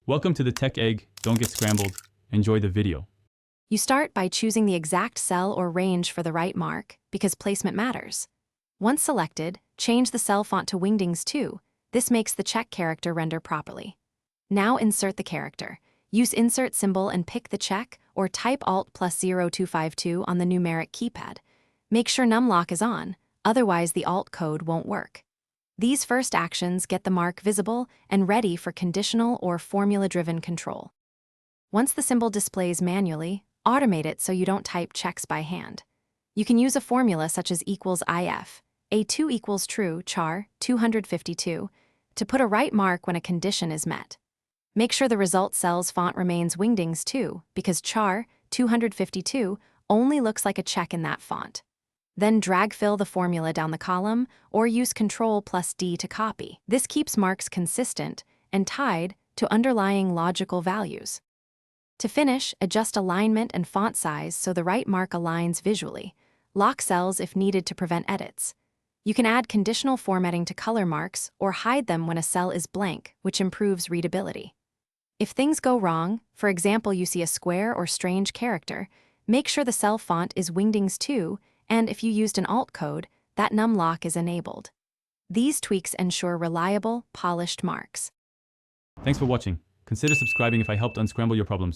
Welcome to the Tech Egg. Don't get scrambled. Enjoy the video. You start by choosing the exact cell or range for the right mark, because placement matters. Once selected, change the cell font to Wingdings 2. This makes the check character render properly. Now insert the character. Use insert symbol and pick the check, or type Alt plus 0252 on the numeric keypad. Make sure numlock is on, otherwise the Alt code won't work. These first actions get the mark visible and ready for conditional or formula-driven control. Once the symbol displays manually, automate it so you don't type checks by hand. You can use a formula such as equals if, A2 equals true, char, 252, to put a right mark when a condition is met. Make sure the result cell's font remains Wingdings 2, because char, 252, only looks like a check in that font. Then drag fill the formula down the column, or use Ctrl plus D to copy. This keeps marks consistent and tied to underlying logical values. To finish, adjust alignment and font size so the right mark aligns visually. Lock cells if needed to prevent edits. You can add conditional formatting to color marks or hide them when a cell is blank, which improves readability. If things go wrong, for example you see a square or strange character, make sure the cell font is Wingdings 2, and if you used an alt code, that numlock is enabled. These tweaks ensure reliable, polished marks. Thanks for watching. Consider subscribing if I helped unscramble your problems.